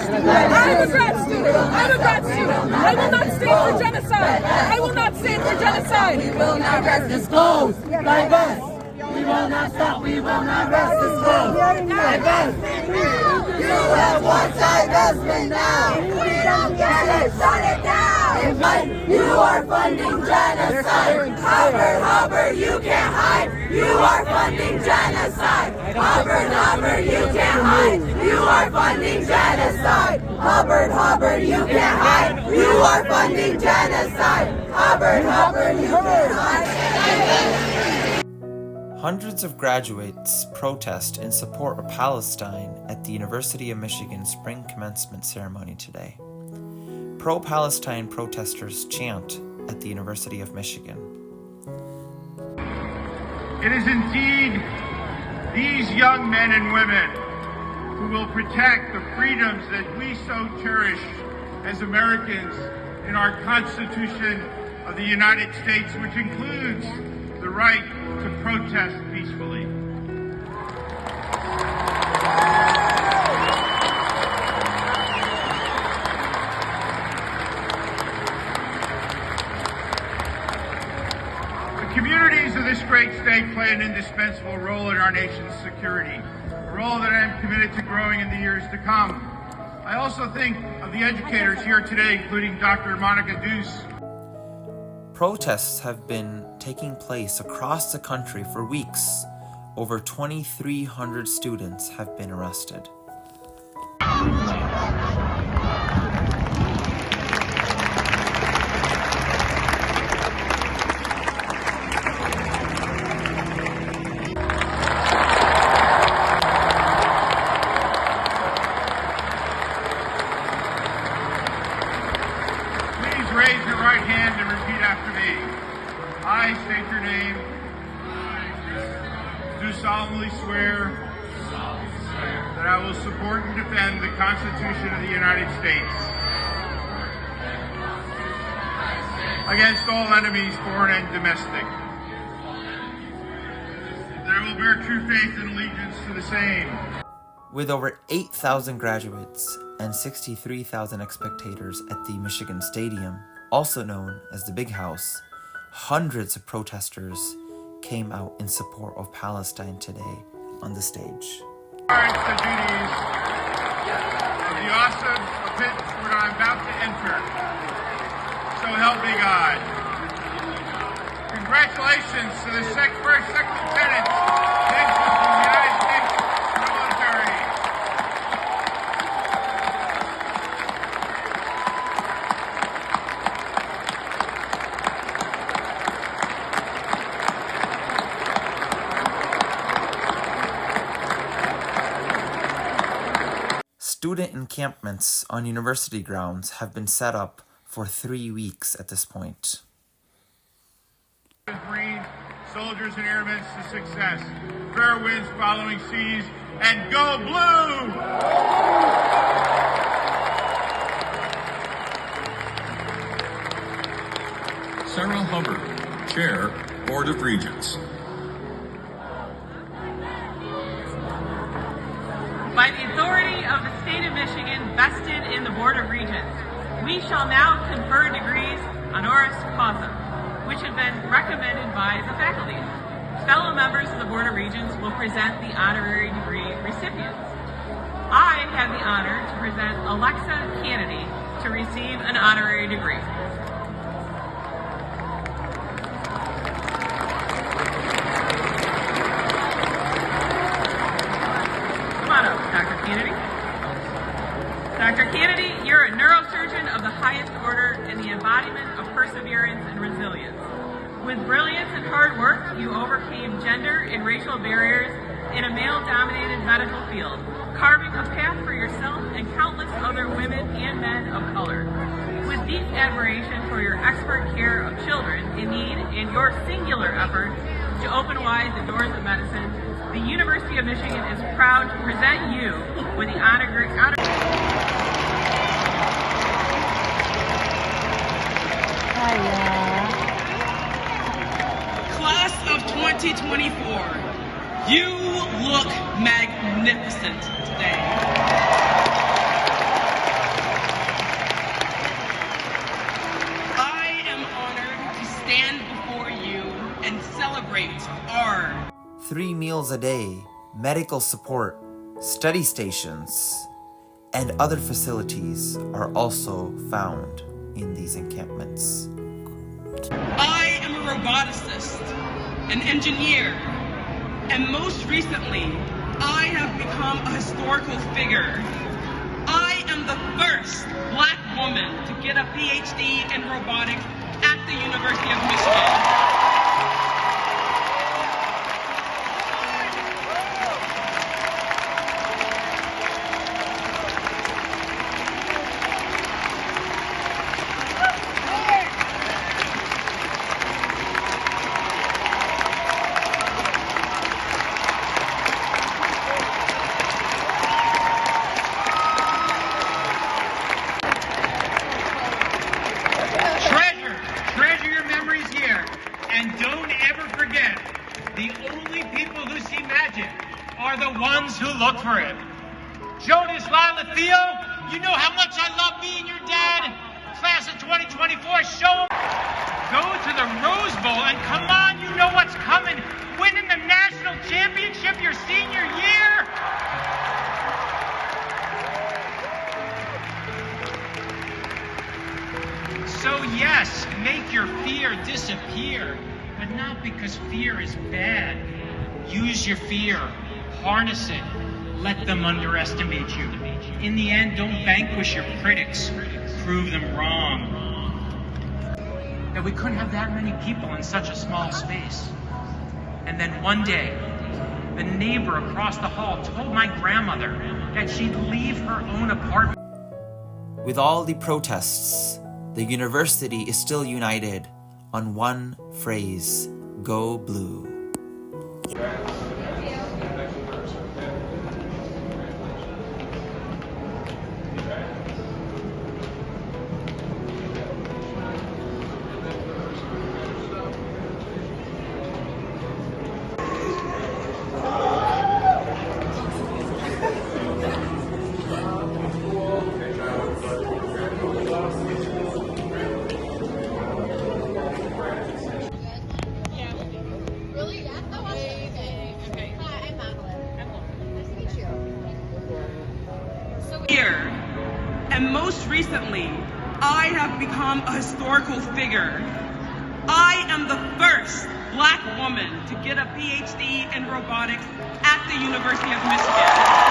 I'm a grad student. I'm a grad student. I will not stand for genocide. I will not stand for genocide. We will not rest this close. Like us. We will not stop. We will not rest this close. Like us. You have one side husband now. We don't get it. Shut it down. You are funding genocide. Hubbard, you can't hide. You are funding genocide. Hubbard, you can't hide. You are funding genocide. Hubbard, you can't hide. You are funding genocide. Hubbard, you can't hide. Hundreds of graduates protest in support of Palestine at the University of Michigan spring commencement ceremony today. Pro-Palestine protesters chant at the University of Michigan. It is indeed these young men and women who will protect the freedoms that we so cherish as Americans in our Constitution of the United States, which includes the right to protest peacefully. The communities of this great state play an indispensable role in our nation's security, a role that I am committed to growing in the years to come. I also think of the educators here today, including Dr. Monica Deuce. Protests have been taking place across the country for weeks. Over 2,300 students have been arrested. Raise your right hand and repeat after me. I state your name. Do solemnly swear that I will support and defend the Constitution of the United States against all enemies, foreign and domestic. That I will bear true faith and allegiance to the same. With over 8,000 graduates and 63,000 spectators at the Michigan Stadium, also known as the Big House, hundreds of protesters came out in support of Palestine today on the stage. The duties of the awesome event that I'm about to enter. So help me God. Congratulations to the first second lieutenant from the United States military. Student encampments on university grounds have been set up for 3 weeks at this point. Marines, soldiers, and airmen to success. Fair winds following seas, and go blue! Sarah Hubbard, Chair, Board of Regents. By the authority of the state of Michigan vested in the Board of Regents, we shall now confer degrees honoris causa, which have been recommended by the faculty. Fellow members of the Board of Regents will present the honorary degree recipients. I have the honor to present Alexa Kennedy to receive an honorary degree. Dr. Kennedy, you're a neurosurgeon of the highest order and the embodiment of perseverance and resilience. With brilliance and hard work, you overcame gender and racial barriers in a male-dominated medical field, carving a path for yourself and countless other women and men of color. With deep admiration for your expert care of children in need and your singular effort to open wide the doors of medicine, the University of Michigan is proud to present you with the honor. Class of 2024, you look magnificent today. 3 meals a day, medical support, study stations, and other facilities are also found in these encampments. I am a roboticist, an engineer, and most recently, I have become a historical figure. I am the first Black woman to get a PhD in robotics at the University of Michigan. Treasure your memories here, and don't ever forget, the only people who see magic are the ones who look for it. Jonas, Lila, Theo, you know how much I love being your dad. Class of 2024, show them. Go to the Rose Bowl, and come on, you know what's coming. Winning the national championship your senior year. So yes, make your fear disappear, but not because fear is bad. Use your fear, harness it, let them underestimate you. In the end, don't vanquish your critics, prove them wrong. That we couldn't have that many people in such a small space. And then one day, the neighbor across the hall told my grandmother that she'd leave her own apartment. With all the protests, the university is still united on one phrase: Go Blue. And most recently, I have become a historical figure. I am the first Black woman to get a PhD in robotics at the University of Michigan.